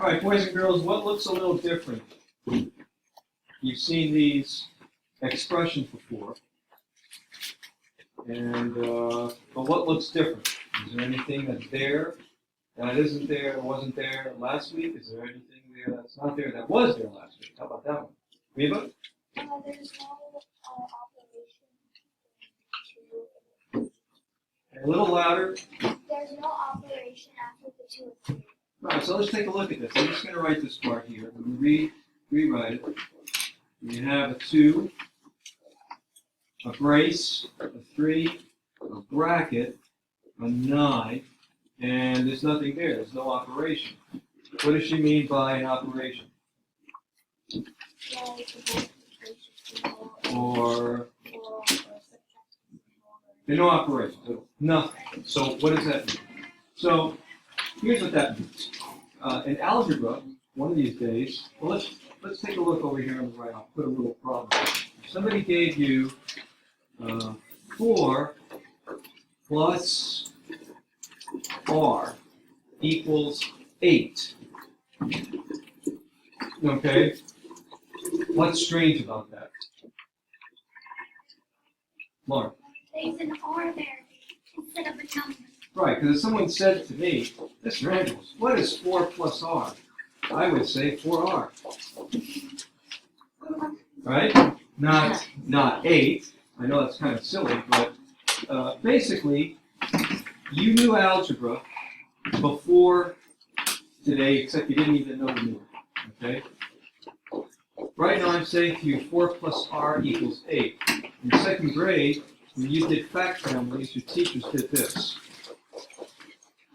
All right, boys and girls, what looks a little different? You've seen these expressions before, and but what looks different? Is there anything that's there that isn't there, that wasn't there last week? Is there anything there that's not there that was there last week? How about that one? Reba? There's no operation. A little louder. There's no operation after the 2 and 3. All right, so let's take a look at this. I'm just going to write this part here. I'm going to rewrite it. You have a 2, a brace, a 3, a bracket, a 9, and there's nothing there. There's no operation. What does she mean by an operation? Or there's no operation. So nothing. So what does that mean? So here's what that means. In algebra, one of these days, well, let's take a look over here on the right. I'll put a little problem. If somebody gave you 4 plus r equals 8. Okay? What's strange about that? Lauren? There's an R there instead of a number. Right, because if someone said to me, Mr. Andrews, what is 4 plus r? I would say 4r. Right? Not 8. I know that's kind of silly, but basically, you knew algebra before today, except you didn't even know you knew it. Okay? Right now I'm saying to you 4 plus r equals 8. In 2nd grade, when you did fact families, your teachers did this.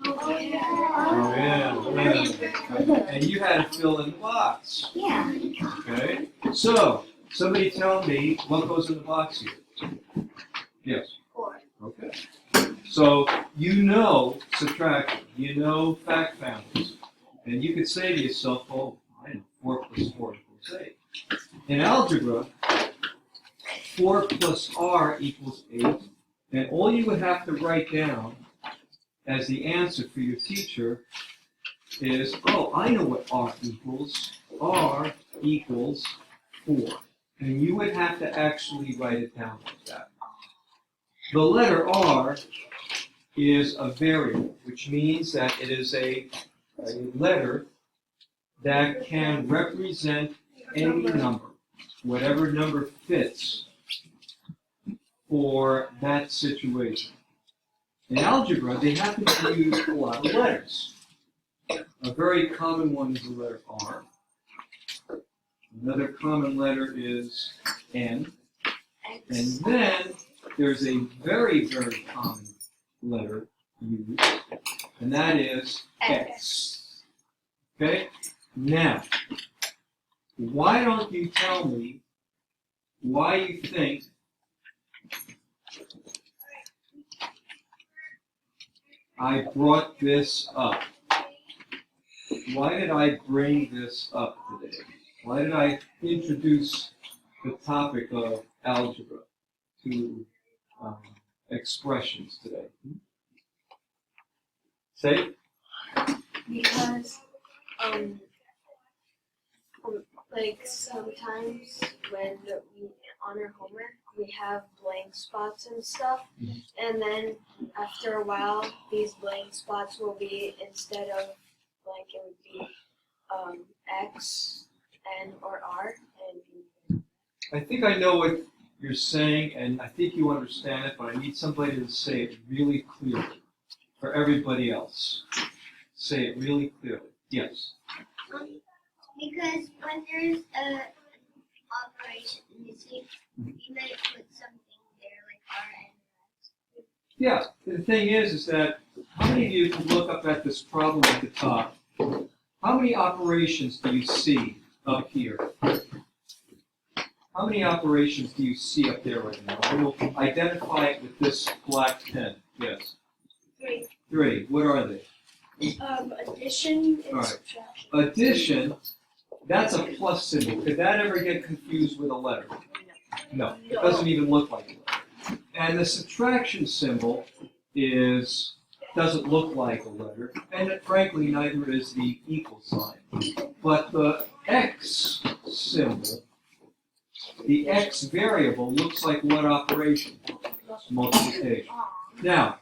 Oh, yeah. Oh, yeah. And you had to fill in the box. Yeah. Okay? So, somebody tell me what goes in the box here. Yes. 4. Okay. So, you know subtraction. You know fact families. And you could say to yourself, oh, I know 4 plus 4 equals 8. In algebra, 4 plus r equals 8. And all you would have to write down as the answer for your teacher is, oh, I know what r equals. R equals 4. And you would have to actually write it down like that. The letter r is a variable, which means that it is a letter that can represent any number, whatever number fits for that situation. In algebra, they happen to use a lot of letters. A very common one is the letter R. Another common letter is N. And then there's a very, very common letter used, and that is X. Okay? Now, why don't you tell me why you think I brought this up? Why did I bring this up today? Why did I introduce the topic of algebra to expressions today? Say? Because, like sometimes when we on our homework we have blank spots and stuff, and then after a while these blank spots will be, instead of like, it would be X, N, or R, and I think I know what you're saying, and I think you understand it, but I need somebody to say it really clearly for everybody else. Say it really clearly. Yes. Because when there's an operation in this case, you might put something there like R and X. Yeah. The thing is that how many of you can look up at this problem at the top? How many operations do you see up here? How many operations do you see up there right now? I will identify it with this black pen. Yes. 3. 3. What are they? Addition and All right. subtraction. Addition, that's a plus symbol. Could that ever get confused with a letter? No, it doesn't even look like a letter. And the subtraction symbol is doesn't look like a letter, and frankly, neither is the equal sign. But the x symbol, the x variable, looks like what operation? Multiplication. Now,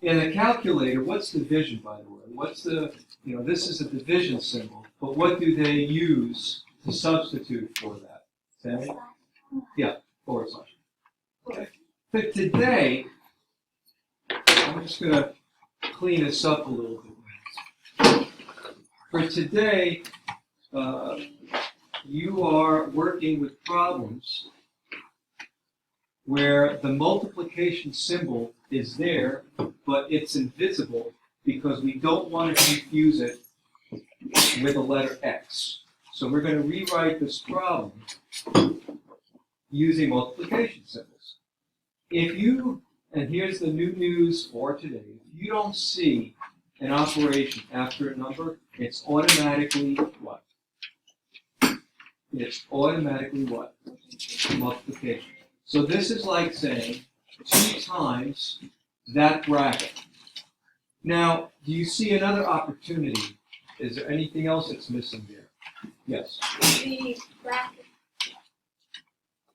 in a calculator, what's division, by the way? What's the, this is a division symbol, but what do they use to substitute for that? Sammy? Yeah, forward slash. Okay. But today, I'm just going to clean this up a little bit. For today, you are working with problems where the multiplication symbol is there, but it's invisible because we don't want to confuse it with the letter X. So we're going to rewrite this problem using multiplication symbols. If you, and here's the new news for today, if you don't see an operation after a number, it's automatically what? It's automatically what? Multiplication. So this is like saying 2 times that bracket. Now, do you see another opportunity? Is there anything else that's missing there? Yes. The bracket.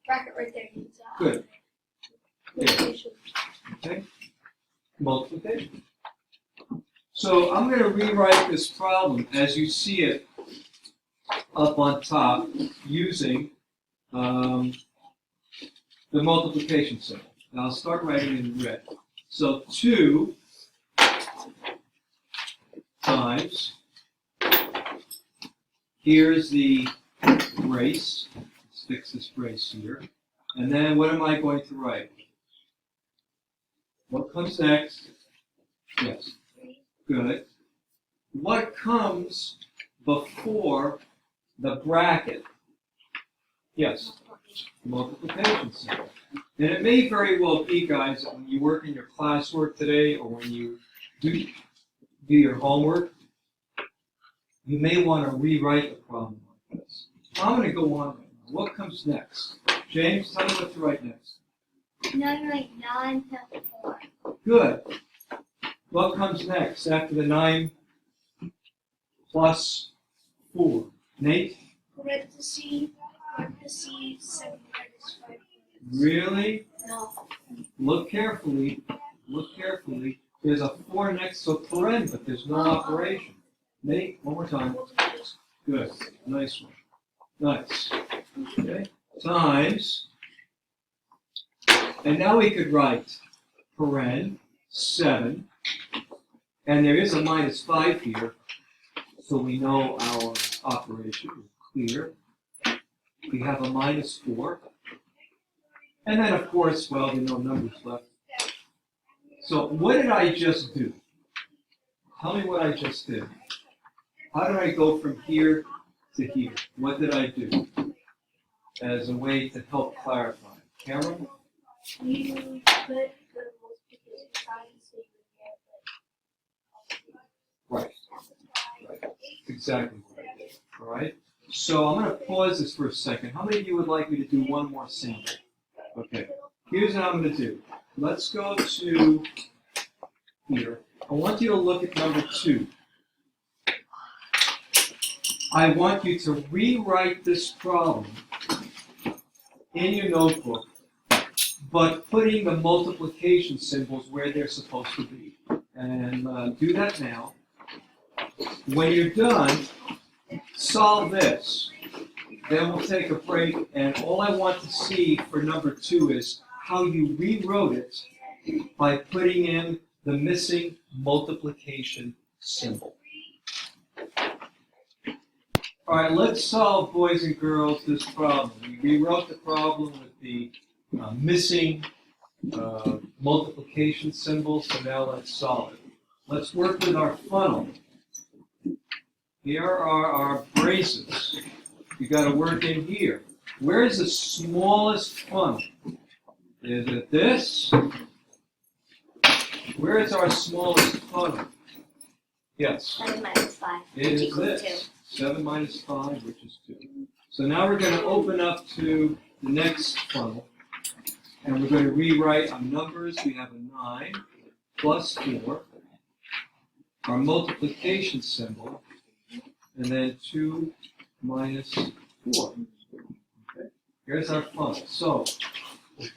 Bracket right there. Good. Multiplication. Okay. Multiplication. So I'm going to rewrite this problem as you see it up on top using the multiplication symbol. And I'll start writing in red. So 2 times, here's the brace. Let's fix this brace here. And then what am I going to write? What comes next? Yes. Good. What comes before the bracket? Yes. Multiplication symbol. And it may very well be, guys, that when you work in your classwork today or when you do your homework, you may want to rewrite the problem like this. I'm going to go on right now. What comes next? James, tell me what to write next. No, you write 9 plus 4. Good. What comes next after the 9 plus 4? Nate? Parentheses 7 minus 5. Really? No. Look carefully. Look carefully. There's a 4 next to a paren, but there's no operation. Nate, one more time. Multiplication. Good. Nice one. Nice. Okay. Times. And now we could write paren 7. And there is a minus 5 here, so we know our operation is clear. We have a minus 4. And then, of course, well, there are no numbers left. So what did I just do? Tell me what I just did. How did I go from here to here? What did I do? As a way to help clarify. Cameron? You put the multiplication sign so you get Right. Right. Exactly what I did. All right? So I'm going to pause this for a second. How many of you would like me to do one more sample? Okay. Here's what I'm going to do. Let's go to here. I want you to look at number 2. I want you to rewrite this problem in your notebook, but putting the multiplication symbols where they're supposed to be. And do that now. When you're done, solve this. Then we'll take a break, and all I want to see for number 2 is how you rewrote it by putting in the missing multiplication symbol. All right, let's solve, boys and girls, this problem. We rewrote the problem with the missing multiplication symbol, so now let's solve it. Let's work with our funnel. Here are our braces. You got to work in here. Where is the smallest funnel? Is it this? Where is our smallest funnel? Yes. 7 minus 5. It is this. 7 minus 5, which is 2. So now we're going to open up to the next funnel. And we're going to rewrite our numbers. We have a 9 plus 4 our multiplication symbol, and then 2 minus 4. Okay. Here's our funnel. So,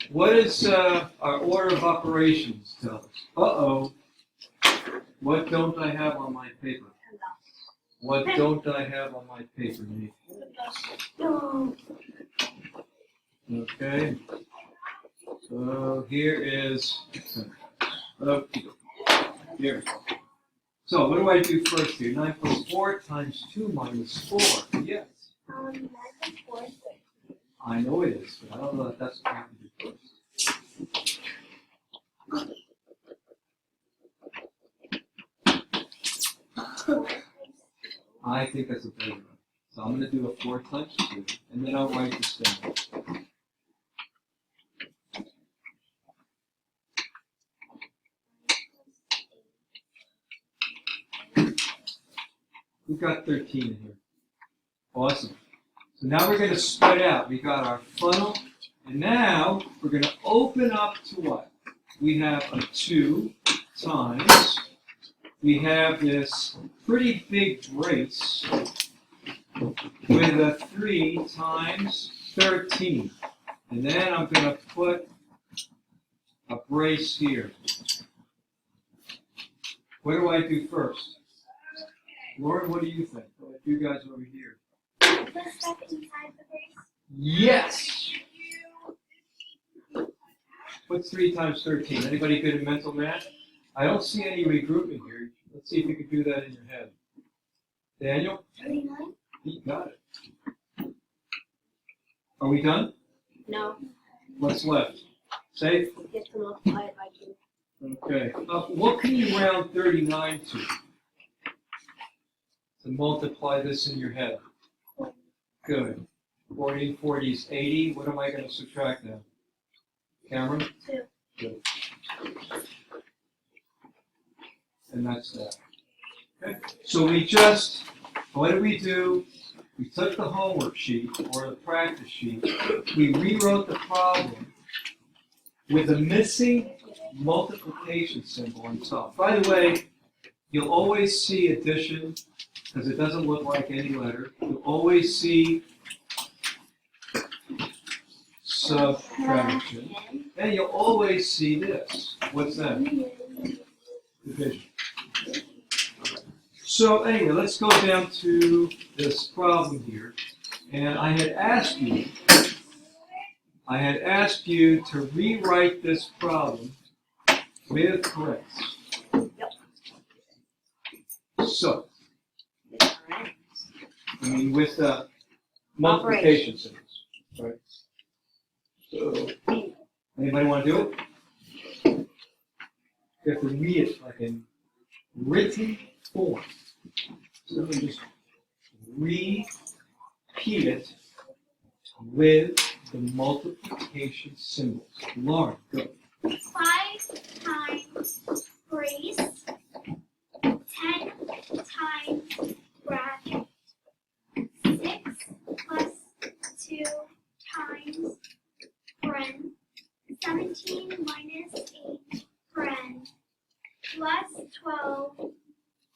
what does our order of operations tell us? Uh-oh. What don't I have on my paper? What don't I have on my paper, Nate? No. Okay. So here is. Okay. Here. So what do I do first here? 9 plus 4 times 2 minus 4. Yes. 9 plus 4 is 6. I know it is, but I don't know if that's what I have to do first. I think that's a better one. So I'm going to do a 4 times 2, and then I'll write this down. We've got 13 in here. Awesome. So now we're going to spread out. We got our funnel, and now we're going to open up to what? We have a 2 times. We have this pretty big brace with a 3 times 13. And then I'm going to put a brace here. What do I do first? Lauren, what do you think? You guys over here. Put stuff inside the brace. Yes! What's 3 times 13? Anybody good at mental math? I don't see any regrouping here. Let's see if you can do that in your head. Daniel? 39. You got it. Are we done? No. What's left? Safe? We get to multiply it by 2. Okay. What can you round 39 to? To multiply this in your head. Good. 40 and 40 is 80. What am I going to subtract now? Cameron? 2. Good. And that's that. Okay. So we just, what did we do? We took the homework sheet or the practice sheet. We rewrote the problem with a missing multiplication symbol on top. By the way, you'll always see addition because it doesn't look like any letter. You'll always see subtraction. And you'll always see this. What's that? Division. So anyway, let's go down to this problem here. And I had asked you to rewrite this problem with parentheses. So, I mean with multiplication symbols, right? So, anybody want to do it? You have to read it like in written form. So let me just repeat it with the multiplication symbols. Lauren, go. 5 times brace. 10 times bracket. 6 plus 2 times friend. 17 minus 8 friend. Plus 12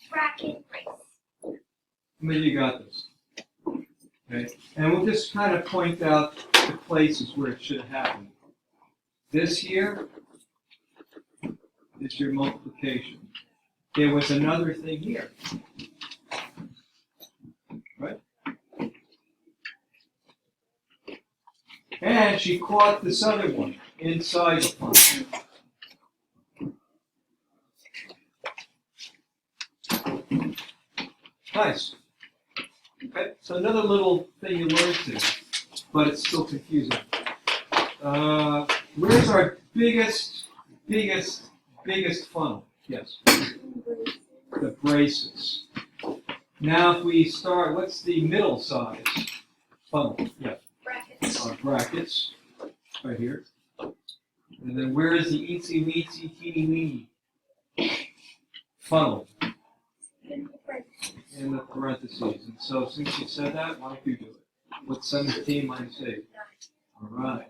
bracket brace. How many of you got this? Okay. And we'll just kind of point out the places where it should have happened. This here is your multiplication. There was another thing here. Right? And she caught this other one inside the funnel. Nice. Okay, so another little thing you learned today, but it's still confusing. Where's our biggest funnel? Yes. The braces. Now if we start, what's the middle size funnel? Yeah. Brackets. Our brackets, right here. And then where is the itsy weetsy teeny weeny funnel? In the parentheses. And so since you said that, why don't you do it? What's 17 minus 8? All right.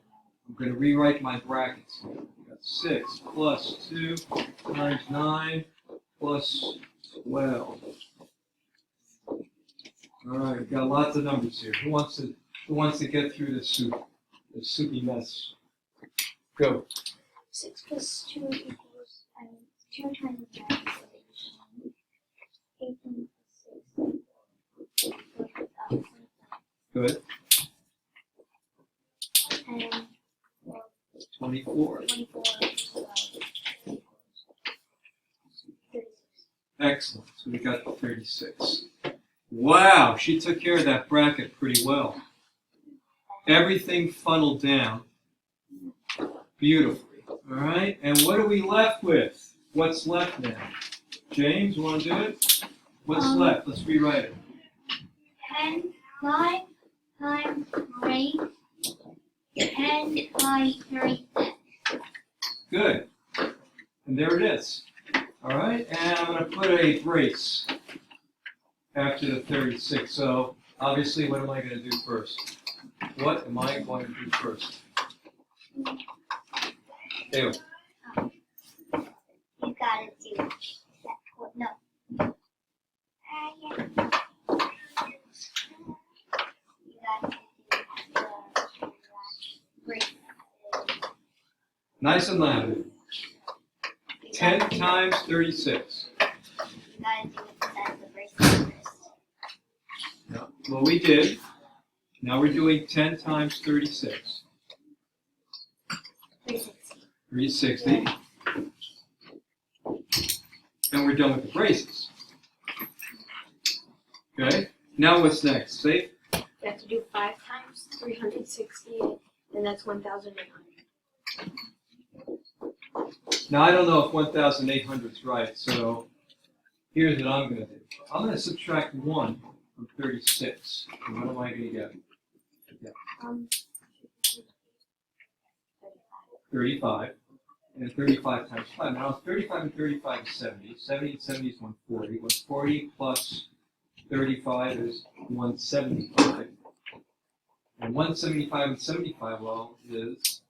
I'm going to rewrite my brackets here. We got 6 plus 2 times 9 plus 12. All right, we've got lots of numbers here. Who wants to get through this soupy mess? Go. 6 plus 2 equals 2 times 9 is 18 plus 6 equals Good. and 24. 24 plus 12 equals 36. Excellent. So we got 36. Wow, she took care of that bracket pretty well. Everything funneled down beautifully. All right, and what are we left with? What's left now? James, you want to do it? What's left? Let's rewrite it. 5 times 3, 10 by 36. Good. And there it is. All right, and I'm going to put a brace after the 36. So obviously, what am I going to do first? What am I going to do first? Anyway. You gotta do that. No. You gotta do the break. Nice and loud. 10 times 36. You gotta do the break first. No. Well, we did. Now we're doing 10 times 36. 360. 360. And we're done with the braces. Okay? Now what's next? Safe? You have to do 5 times 360, and that's 1,800. Now I don't know if 1,800 is right, so here's what I'm going to do. I'm going to subtract 1 from 36. And what am I going to get? 35. And 35 times 5. Now 35 and 35 is 70. 70 and 70 is 140. 140 plus 35 is 175. And 175 and 75, well, is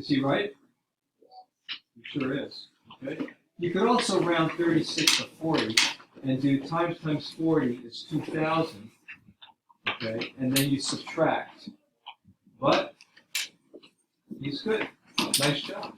he right? He sure is. Okay. You could also round 36 to 40 and do times 40 is 2,000. Okay, and then you subtract. But he's good. Nice job.